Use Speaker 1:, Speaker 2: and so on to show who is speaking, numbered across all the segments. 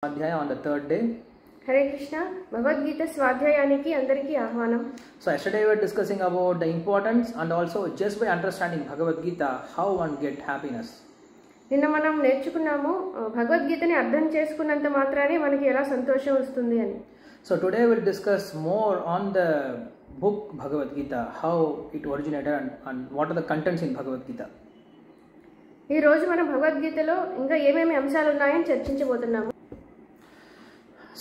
Speaker 1: Adhyaya on the third day.
Speaker 2: Hare Krishna, Bhagavad Gita Swadhyayaniki Andariki Ahvanam.
Speaker 1: So yesterday we were discussing about the importance and also just by understanding Bhagavad Gita, how one get happiness.
Speaker 2: నిన్న మనం నేర్చుకున్నాము భగవద్గీతని అర్థం చేసుకున్నంత మాత్రానే మనకి ఎలా సంతోషం వస్తుంది అని.
Speaker 1: So today we'll discuss more on the book Bhagavad Gita, how it originated and what are the contents in Bhagavad Gita.
Speaker 2: ఈ రోజు మనం భగవద్గీతలో ఇంకా ఏమేమి అంశాలు ఉన్నాయని చర్చించబోతున్నాము.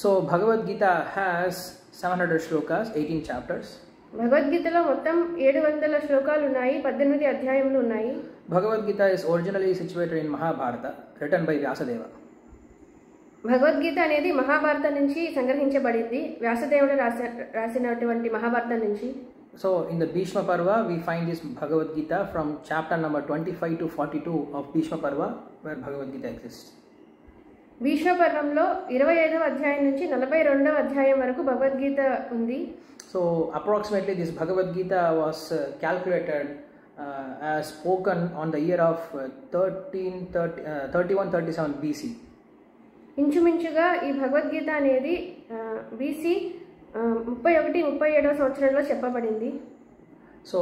Speaker 1: So Bhagavad Gita has 700 shlokas, 18 chapters.
Speaker 2: భగవద్గీతలో మొత్తం 700 శ్లోకాలు ఉన్నాయి, 18 అధ్యాయములు ఉన్నాయి.
Speaker 1: Bhagavad Gita is originally situated in Mahabharata, written by Vyasadeva.
Speaker 2: Bhagavad Gita అనేది మహాభారతం నుంచి సంగ్రహించబడింది, వ్యాసదేవుడు రాసినటువంటి మహాభారతం నుంచి.
Speaker 1: So in the Bhishma Parva we find this Bhagavad Gita from chapter number 25 to 42 of Bhishma Parva where Bhagavad Gita exists.
Speaker 2: Bhishma పర్వంలో 25వ అధ్యాయం నుంచి 42వ అధ్యాయం వరకు భగవద్గీత ఉంది.
Speaker 1: So approximately this Bhagavad Gita was calculated as spoken on the year of 3137 BC.
Speaker 2: ఇంచుమించుగా ఈ భగవద్గీత అనేది BC 31-37వ సంవత్సరంలో చెప్పబడింది.
Speaker 1: So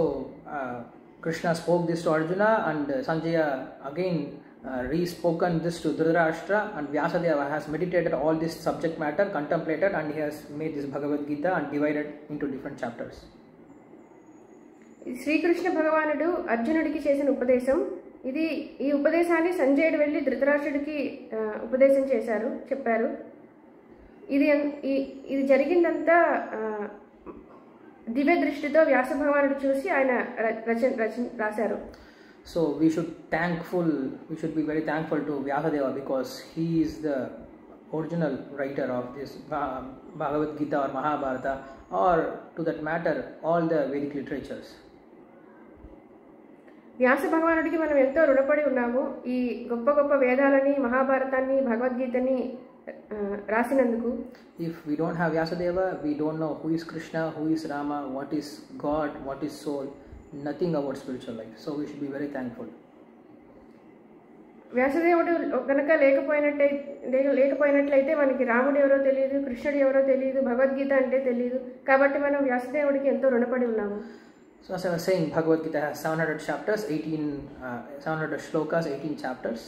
Speaker 1: Krishna spoke this to Arjuna and Sanjaya again re-spoken this to Dhritarashtra, and Vyasadeva has meditated all this subject matter, contemplated, and he has made this Bhagavad Gita and divided into different chapters.
Speaker 2: Srikrishna భగవానుడు అర్జునుడికి చేసిన ఉపదేశం ఇది. ఈ ఉపదేశాన్ని సంజయుడు వెళ్ళి ధృతరాష్ట్రుడికి ఉపదేశం చెప్పారు. ఇది జరిగిందంతా దివ్య దృష్టితో వ్యాస భగవానుడు చూసి ఆయన రాశారు.
Speaker 1: So we should be very thankful to Vyasadeva because he is the original writer of this Bhagavad Gita or Mahabharata, or to that matter all the Vedic literatures.
Speaker 2: వ్యాస భగవానుడికి మనం ఎంతో రుణపడి ఉన్నాము. ఈ గొప్ప గొప్ప వేదాలని, మహాభారతాన్ని, భగవద్గీతని రాసినందుకు.
Speaker 1: If we don't have Vyasadeva, we don't know who is Krishna, who is Rama, what is God, what is soul, nothing about spiritual life. So we should be very thankful.
Speaker 2: వ్యాసదేవుడు కనుక లేకపోయినట్లయితే మనకి రాముడు ఎవరో తెలియదు, కృష్ణుడు ఎవరో తెలియదు, భగవద్గీత అంటే తెలియదు. కాబట్టి మనం వ్యాసదేవుడికి ఎంతో రుణపడి ఉన్నాము.
Speaker 1: So as I was saying, Bhagavad Gita has 700 chapters, 700 shlokas, 18 chapters.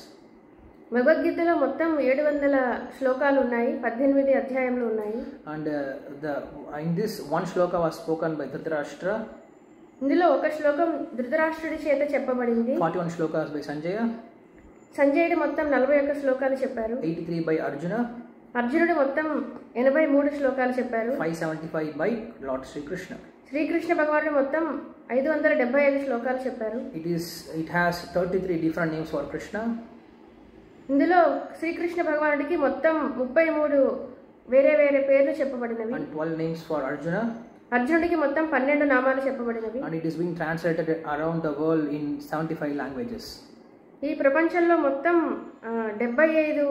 Speaker 2: భగవద్గీతలో మొత్తం 700 శ్లోకాలు ఉన్నాయి, 18 అధ్యాయములు ఉన్నాయి. And
Speaker 1: in this one shloka was spoken by Dhritarashtra.
Speaker 2: ఇందులో ఒక శ్లోకం ధృతరాష్ట్రుడి చేత చెప్పబడింది.
Speaker 1: 41 shlokas by Sanjaya.
Speaker 2: సంజయుడు మొత్తం 41 శ్లోకాలు చెప్పారు.
Speaker 1: 83 by Arjuna.
Speaker 2: అర్జునుడు మొత్తం 83 శ్లోకాలు చెప్పారు.
Speaker 1: 575 by Lord Sri Krishna.
Speaker 2: Srikrishna భగవానుడు మొత్తం 575 శ్లోకాలు చెప్పారు.
Speaker 1: It has 33 different names for Krishna.
Speaker 2: ఇందులో శ్రీకృష్ణ భగవానుడికి మొత్తం 33 వేరే వేరే పేర్లు చెప్పబడినవి.
Speaker 1: And 12 names for Arjuna.
Speaker 2: అర్జునుడికి మొత్తం 12 నామాలు చెప్పబడినవి.
Speaker 1: And it is being translated around the world in 75 languages.
Speaker 2: ఈ ప్రపంచంలో మొత్తం 75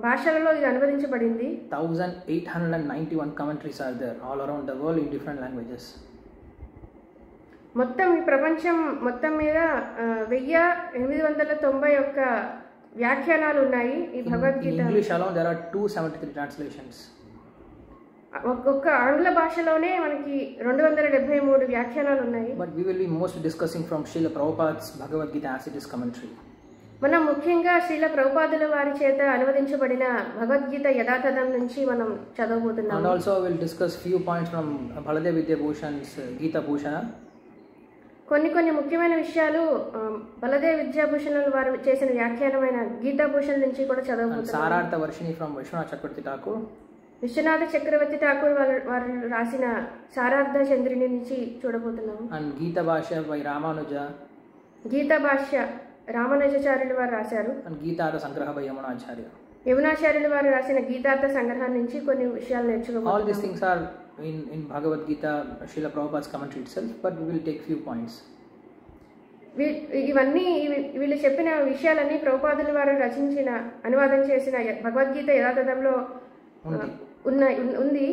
Speaker 2: భాషలలో ఇది అనువదించబడింది.
Speaker 1: 1891 commentaries are there all around the world in different languages.
Speaker 2: మొత్తం ఈ ప్రపంచం మొత్తం మీద 1891 వ్యాఖ్యానాలు ఉన్నాయి ఈ Bhagavad Gita.
Speaker 1: In English alone there are 273 translations.
Speaker 2: ఒక్క ఆంగ్ల భాషలోనే మనకి 273 వ్యాఖ్యానాలు ఉన్నాయి.
Speaker 1: But we will be most discussing from Srila Prabhupada's Bhagavad Gita as it is commentary.
Speaker 2: మనం ముఖ్యంగా శ్రీల ప్రభుపాదుల వారి చేత అనువదించబడిన భగవద్గీత యథాతథం నుంచి మనం చదవబోతున్నాము.
Speaker 1: And also we'll discuss few points from Baladev Vidyabhushan's Gita Bhushana.
Speaker 2: కొన్ని ముఖ్యమైన విషయాలు బలదేవ్ విద్యాభూషణుల వారు చేసిన వ్యాఖ్యానమైన గీతా భూషణ్ నుంచి కూడా చదవబోతున్నాము.
Speaker 1: సారార్థ Varshini from Vishwanath Chakravarti Thakur.
Speaker 2: Viswanatha చక్రవర్తి ఠాకూర్ వారు రాసిన సారార్థ చంద్రిని నుంచి చూడబోతున్నాము.
Speaker 1: And Gita Bhashya by Ramanuja.
Speaker 2: Gita భాష్య రామానుజాచార్యులు వారు రాశారు.
Speaker 1: And Gitaartha Sangraha by Yamunacharya.
Speaker 2: Yamunacharyulu వారు రాసిన గీతార్థ సంగ్రహం నుంచి కొన్ని విషయాలు నేర్చుకోబోతున్నాము.
Speaker 1: All these things are in Bhagavad Gita, Srila Prabhupada's commentary itself, but we will take few points.
Speaker 2: ఇవన్నీ వీళ్ళు చెప్పిన విషయాలన్నీ ప్రభుపాదుల వారు రచించిన అనువాదం చేసిన భగవద్గీత యథాతథంలో ఉంది.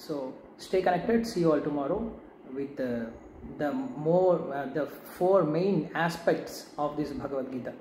Speaker 1: So stay connected. See you all tomorrow with the 4 main aspects of this Bhagavad Gita.